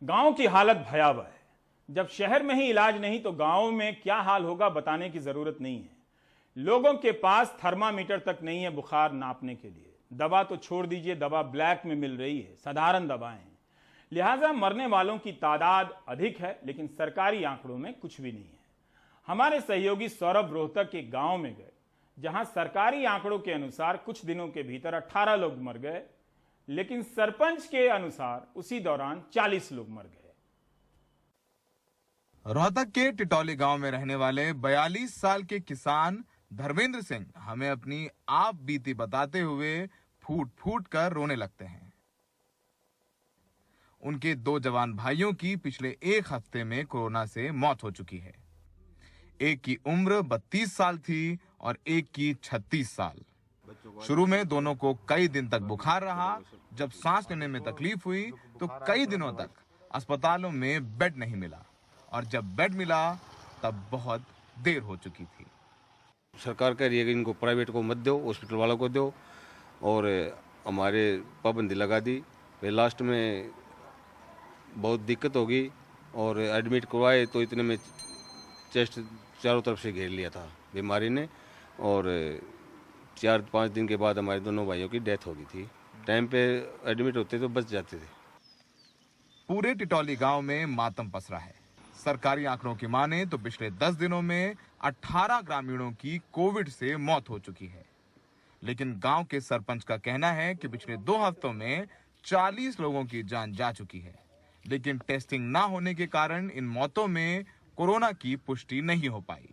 गांव की हालत भयावह है। जब शहर में ही इलाज नहीं तो गांव में क्या हाल होगा बताने की जरूरत नहीं है। लोगों के पास थर्मामीटर तक नहीं है बुखार नापने के लिए। दवा तो छोड़ दीजिए, दवा ब्लैक में मिल रही है, साधारण दवाएं हैं। लिहाजा मरने वालों की तादाद अधिक है, लेकिन सरकारी आंकड़ों में कुछ भी नहीं है। हमारे सहयोगी सौरभ रोहतक एक गांव में गए जहां सरकारी आंकड़ों के अनुसार कुछ दिनों के भीतर 18 लोग मर गए, लेकिन सरपंच के अनुसार उसी दौरान 40 लोग मर गए। रोहतक के टिटौली गांव में रहने वाले 42 साल के किसान धर्मेंद्र सिंह हमें अपनी आप बीती बताते हुए फूट फूट कर रोने लगते हैं। उनके 2 जवान भाइयों की पिछले एक हफ्ते में कोरोना से मौत हो चुकी है। एक की उम्र 32 साल थी और एक की 36 साल। शुरू में दोनों को कई दिन तक बुखार रहा। जब सांस लेने में तकलीफ हुई तो कई दिनों तक अस्पतालों में बेड नहीं मिला, और जब बेड मिला तब बहुत देर हो चुकी थी। सरकार कह रही है कि इनको प्राइवेट को मत दो, हॉस्पिटल वालों को दो, और हमारे पाबंदी लगा दी। फिर लास्ट में बहुत दिक्कत होगी और एडमिट करवाए तो इतने में चेस्ट चारों तरफ से घेर लिया था बीमारी ने, और 4-5 दिन के बाद हमारे दोनों भाइयों की डेथ हो गई थी। टाइम पे एडमिट होते तो बच जाते थे। पूरे टिटौली गांव में मातम पसरा है। सरकारी आंकड़ों की माने तो पिछले 10 दिनों में 18 ग्रामीणों की कोविड से मौत हो चुकी है। लेकिन गांव के सरपंच का कहना है कि पिछले 2 हफ्तों में 40 लोगों की जान जा चुकी है, लेकिन टेस्टिंग ना होने के कारण इन मौतों में कोरोना की पुष्टि नहीं हो पाई।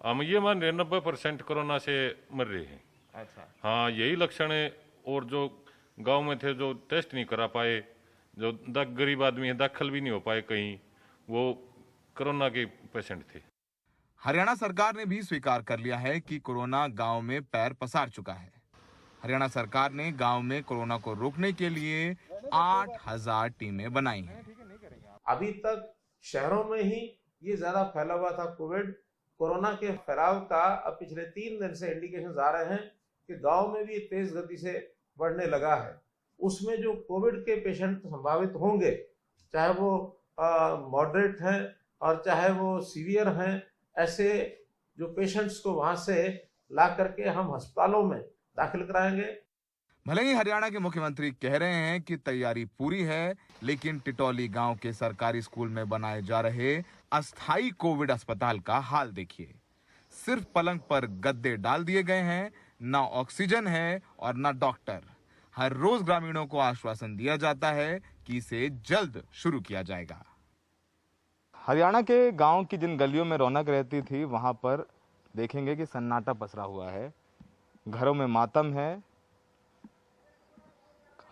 हम ये मान रहे 90% कोरोना से मर रहे हैं। अच्छा, हाँ, यही लक्षण है। और जो गांव में थे जो टेस्ट नहीं करा पाए, जो गरीब आदमी है दाखिल भी नहीं हो पाए कहीं, वो कोरोना के पेशेंट थे। हरियाणा सरकार ने भी स्वीकार कर लिया है कि कोरोना गांव में पैर पसार चुका है। हरियाणा सरकार ने गांव में कोरोना को रोकने के लिए 8000 टीमें बनाई हैं। अभी तक शहरों में ही ये ज्यादा फैला हुआ था कोविड। कोरोना के फैलाव का अब पिछले 3 दिन से इंडिकेशंस आ रहे हैं कि गांव में भी तेज गति से बढ़ने लगा है। उसमें जो कोविड के पेशेंट संभावित होंगे, चाहे वो मॉडरेट हैं और चाहे वो सीवियर हैं, ऐसे जो पेशेंट्स को वहां से ला करके हम अस्पतालों में दाखिल कराएंगे। भले ही हरियाणा के मुख्यमंत्री कह रहे हैं कि तैयारी पूरी है, लेकिन टिटौली गांव के सरकारी स्कूल में बनाए जा रहे अस्थायी कोविड अस्पताल का हाल देखिए। सिर्फ पलंग पर गद्दे डाल दिए गए हैं, ना ऑक्सीजन है और ना डॉक्टर। हर रोज ग्रामीणों को आश्वासन दिया जाता है कि इसे जल्द शुरू किया जाएगा। हरियाणा के गांव की जिन गलियों में रौनक रहती थी, वहां पर देखेंगे कि सन्नाटा पसरा हुआ है। घरों में मातम है।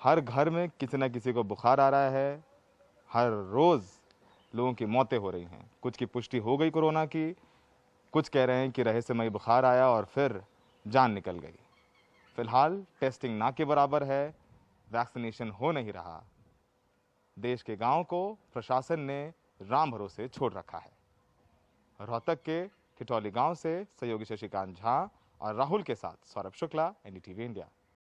हर घर में किसी न किसी को बुखार आ रहा है। हर रोज लोगों की मौतें हो रही हैं। कुछ की पुष्टि हो गई कोरोना की, कुछ कह रहे हैं कि रहस्यमयी बुखार आया और फिर जान निकल गई। फिलहाल टेस्टिंग ना के बराबर है, वैक्सीनेशन हो नहीं रहा। देश के गांव को प्रशासन ने राम भरोसे छोड़ रखा है। रोहतक के टिटौली गांव से सहयोगी शशिकांत झा और राहुल के साथ सौरभ शुक्ला, एनडीटीवी इंडिया।